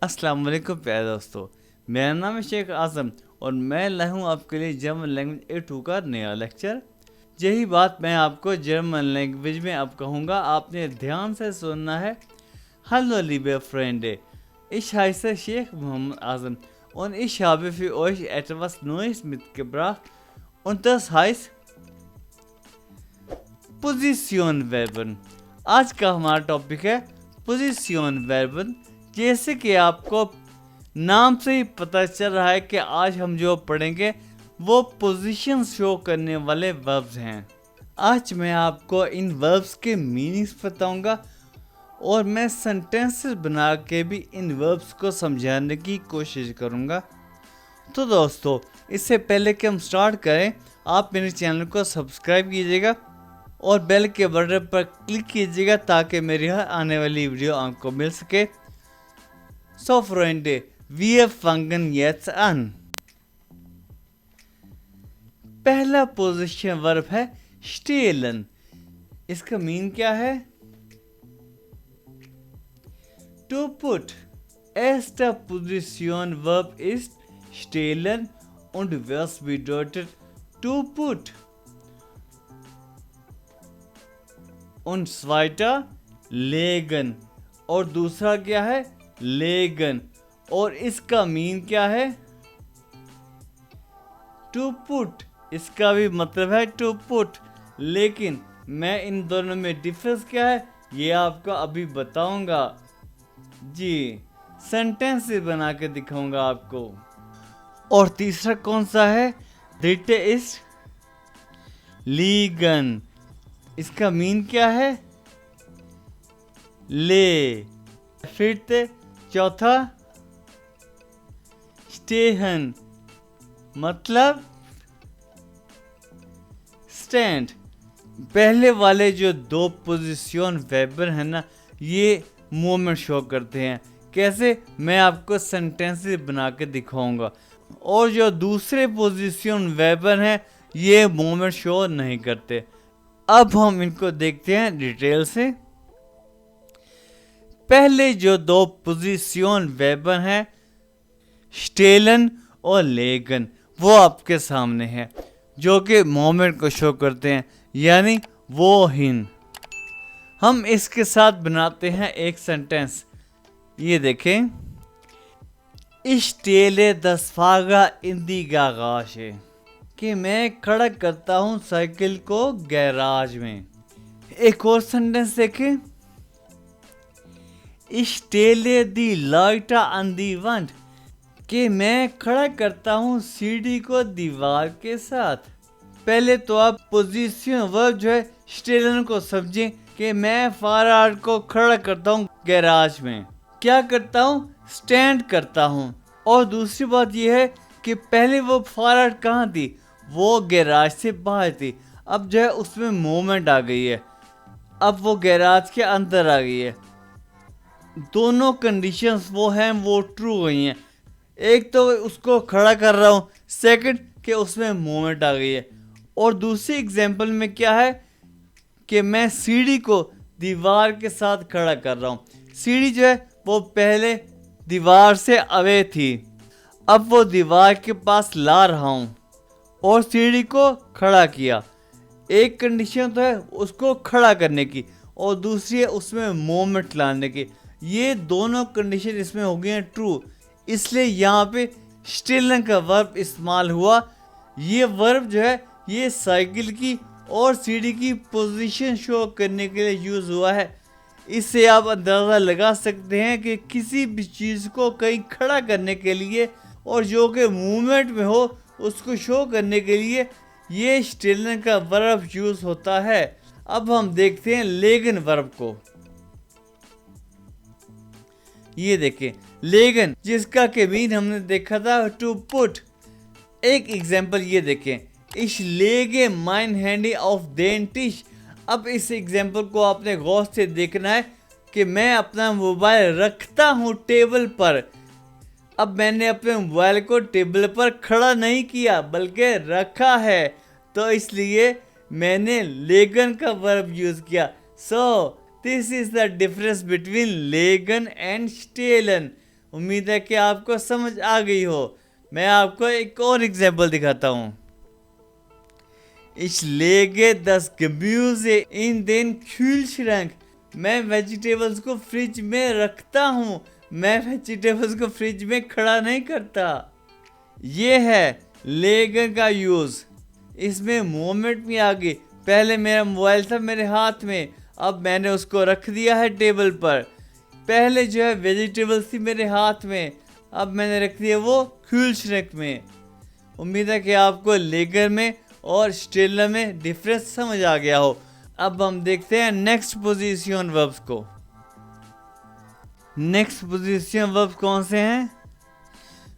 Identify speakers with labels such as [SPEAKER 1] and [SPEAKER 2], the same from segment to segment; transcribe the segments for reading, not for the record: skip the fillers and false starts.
[SPEAKER 1] अस्सलाम वालेकुम प्यारे दोस्तों। मेरा नाम है शेख आज़म और मैं लाया हूँ आपके लिए जर्मन लैंग्वेज A2 का नया लेक्चर। यही बात मैं आपको जर्मन लैंग्वेज में अब कहूँगा, आपने ध्यान से सुनना है। Hallo liebe Freunde, ich heiße Sheikh Mohammed Azam und ich habe für euch etwas Neues mitgebracht und das heißt पोजीशन वर्बन। आज का हमारा टॉपिक है पोजीशन वर्बन। जैसे कि आपको नाम से ही पता चल रहा है कि आज हम जो पढ़ेंगे वो पोजीशन शो करने वाले वर्ब्स हैं। आज मैं आपको इन वर्ब्स के मीनिंग्स बताऊंगा और मैं सेंटेंसेस बना के भी इन वर्ब्स को समझाने की कोशिश करूंगा। तो दोस्तों, इससे पहले कि हम स्टार्ट करें, आप मेरे चैनल को सब्सक्राइब कीजिएगा और बेल के बटन पर क्लिक कीजिएगा ताकि मेरी हर आने वाली वीडियो आपको मिल सके। So Freunde, wir fangen jetzt an। पहला पोजीशन वर्ब है stehlen। इसका मीन क्या है? To put। Erster Position-Verb ist stehlen und was bedeutet to put? Und zweiter legen और दूसरा क्या है? legen और इसका मीन क्या है? to put। इसका भी मतलब है to put, लेकिन मैं इन दोनों में डिफरेंस क्या है ये आपको अभी बताऊंगा जी। सेंटेंस बना के दिखाऊंगा आपको। और तीसरा कौन सा है? dritte ist liegen। इसका मीन क्या है? ले। फिर चौथा stehen मतलब स्टैंड। पहले वाले जो दो पोजीशन वर्ब है ना, ये मूवमेंट शो करते हैं। कैसे? मैं आपको सेंटेंस बना के दिखाऊंगा। और जो दूसरे पोजीशन वर्ब हैं ये मूवमेंट शो नहीं करते। अब हम इनको देखते हैं डिटेल से। पहले जो दो पोजीशन वर्ब हैं स्टेलन और लेगन, वो आपके सामने है, जो कि मोमेंट को शो करते हैं, यानी वो हिन। हम इसके साथ बनाते हैं एक सेंटेंस। ये देखें, Ich stehle das Fahrrad in die Garage। कि मैं खड़ा करता हूँ साइकिल को गैराज में। एक और सेंटेंस देखें, Ich stehle die Leiter an die Wand। कि मैं खड़ा करता हूँ सीढ़ी को दीवार के साथ। पहले तो आप पोजीशन वर्ब जो है स्टेलन को समझें कि मैं फारवर्ड को खड़ा करता हूँ गैराज में। क्या करता हूँ? स्टैंड करता हूँ। और दूसरी बात यह है कि पहले वो फारवर्ड कहाँ थी? वो गैराज से बाहर थी। अब जो है उसमें मूवमेंट आ गई है, अब वो गैराज के अंदर आ गई है। दोनों कंडीशंस वो हैं वो ट्रू गई हैं। एक तो उसको खड़ा कर रहा हूँ, सेकंड कि उसमें मूवमेंट आ गई है। और दूसरी एग्जांपल में क्या है कि मैं सीढ़ी को दीवार के साथ खड़ा कर रहा हूँ। सीढ़ी जो है वो पहले दीवार से अवे थी, अब वो दीवार के पास ला रहा हूँ और सीढ़ी को खड़ा किया। एक कंडीशन तो है उसको खड़ा करने की और दूसरी है उसमें मूवमेंट लाने की। ये दोनों कंडीशन इसमें हो गई हैं ट्रू, इसलिए यहाँ पे स्टेलन का वर्ब इस्तेमाल हुआ। ये वर्ब जो है ये साइकिल की और सीढ़ी की पोजीशन शो करने के लिए यूज़ हुआ है। इससे आप अंदाज़ा लगा सकते हैं कि किसी भी चीज़ को कहीं खड़ा करने के लिए और जो कि मूवमेंट में हो उसको शो करने के लिए ये स्टेलन का वर्ब यूज़ होता है। अब हम देखते हैं लेगन वर्ब को। ये देखें लेगन, जिसका के मीन हमने देखा था टू पुट। एक एग्जांपल ये देखें, Ich lege mein Handy auf den Tisch। अब इस एग्जांपल को आपने गौर से देखना है कि मैं अपना मोबाइल रखता हूँ टेबल पर। अब मैंने अपने मोबाइल को टेबल पर खड़ा नहीं किया बल्कि रखा है, तो इसलिए मैंने लेगन का वर्ब यूज़ किया। So this is the difference between legend and Stalin. उम्मीद है कि आपको समझ आ गई हो। मैं आपको एक और एग्जाम्पल दिखाता हूँ। Ich lege das Gemüse in den Kühlschrank। मैं वेजिटेबल्स को फ्रिज में रखता हूँ, मैं वेजिटेबल्स को फ्रिज में खड़ा नहीं करता। ये है लेगर का यूज। इसमें मूवमेंट भी आ गई। पहले मेरा मोबाइल था मेरे हाथ में, अब मैंने उसको रख दिया है टेबल पर। पहले जो है वेजिटेबल्स थी मेरे हाथ में, अब मैंने रख दिया वो kühlschrank में। उम्मीद है कि आपको लेगर में और स्टेलर में डिफरेंस समझ आ गया हो। अब हम देखते हैं नेक्स्ट पोजीशन वर्ब्स को। नेक्स्ट पोजीशन वर्ब कौन से हैं?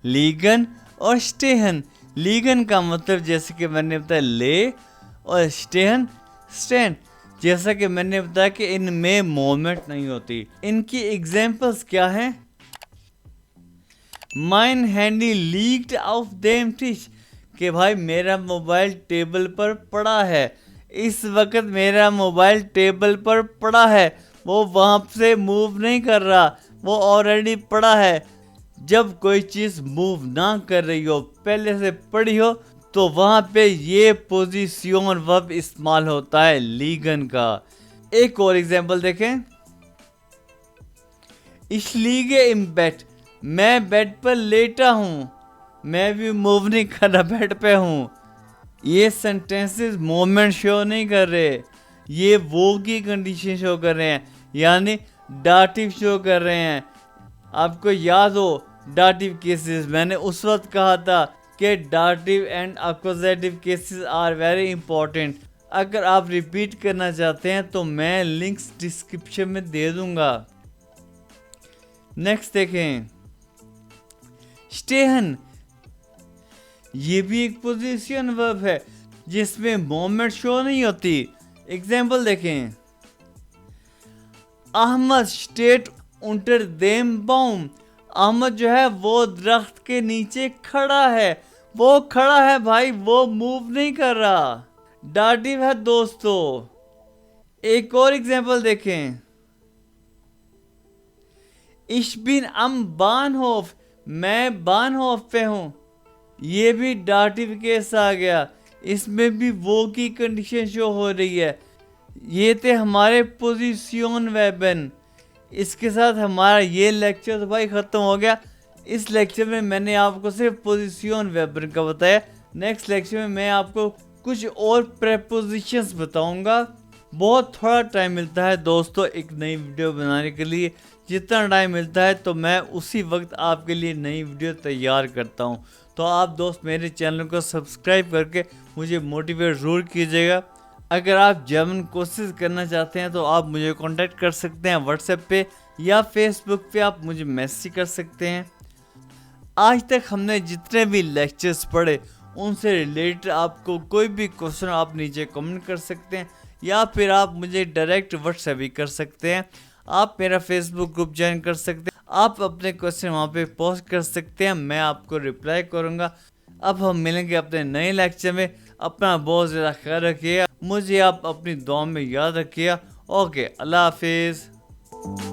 [SPEAKER 1] लीगन और स्टेहन। लीगन का मतलब जैसे कि मैंने बताया ले, और स्टेहन स्टैंड। जैसा कि मैंने बताया कि इनमें मूवमेंट नहीं होती। इनकी एग्जांपल्स क्या हैं? माइन हैंडी लीक्ड ऑफ देम टिश, कि भाई मेरा मोबाइल टेबल पर पड़ा है। इस वक्त मेरा मोबाइल टेबल पर पड़ा है, वो वहाँ से मूव नहीं कर रहा, वो ऑलरेडी पड़ा है। जब कोई चीज़ मूव ना कर रही हो, पहले से पड़ी हो, तो वहाँ पे ये पोजीशन वर्ब इस्तेमाल होता है लीगन का। एक और एग्जांपल देखें। Ich liege im Bett, मैं बेड पर लेटा हूँ, मैं भी मूव नहीं कर रहा, बेड पे हूँ। ये सेंटेंसेस मोमेंट शो नहीं कर रहे, ये वो की कंडीशन शो कर रहे हैं, यानी डाटिव शो कर रहे हैं। आपको याद हो डाटिव केसेस, मैंने उस वक्त कहा था कि dative and accusative cases are very important. अगर आप रिपीट करना चाहते हैं तो मैं लिंक्स डिस्क्रिप्शन में दे दूंगा। नेक्स्ट देखें, स्टेहन। ये भी एक पोजीशन वर्ब है जिसमें मोमेंट शो नहीं होती। एग्जाम्पल देखें। अहमद स्टेट उंटर देम बाउम, अहमद जो है वो दरख्त के नीचे खड़ा है, वो खड़ा है भाई, वो मूव नहीं कर रहा। डाटिव है दोस्तों। एक और एग्जाम्पल देखें। Ich bin am Bahnhof, मैं बानहोफ पे हूँ, ये भी डाटिव केस आ गया। इसमें भी वो की कंडीशन शो हो रही है। ये थे हमारे पोजीशन वेबन। इसके साथ हमारा ये लेक्चर तो भाई ख़त्म हो गया। इस लेक्चर में मैंने आपको सिर्फ पोजीशन वेबन का बताया। नेक्स्ट लेक्चर में मैं आपको कुछ और प्रेपोजिशंस बताऊंगा। बहुत थोड़ा टाइम मिलता है दोस्तों एक नई वीडियो बनाने के लिए। जितना टाइम मिलता है तो मैं उसी वक्त आपके लिए नई वीडियो तैयार करता हूं। तो आप दोस्त मेरे चैनल को सब्सक्राइब करके मुझे मोटिवेट ज़रूर कीजिएगा। अगर आप जर्मन कोर्सेज करना चाहते हैं तो आप मुझे कांटेक्ट कर सकते हैं व्हाट्सएप पे या फेसबुक पे, आप मुझे मैसेज कर सकते हैं। आज तक हमने जितने भी लेक्चर्स पढ़े उनसे रिलेटेड आपको कोई भी क्वेश्चन आप नीचे कमेंट कर सकते हैं, या फिर आप मुझे डायरेक्ट व्हाट्सएप भी कर सकते हैं। आप मेरा फेसबुक ग्रुप ज्वाइन कर सकते हैं, आप अपने क्वेश्चन वहाँ पे पोस्ट कर सकते हैं, मैं आपको रिप्लाई करूँगा। अब हम मिलेंगे अपने नए लेक्चर में। अपना बहुत ज़्यादा ख्याल रखिएगा, मुझे आप अपनी दुआ में याद रखिएगा। ओके, अल्लाह हाफिज़।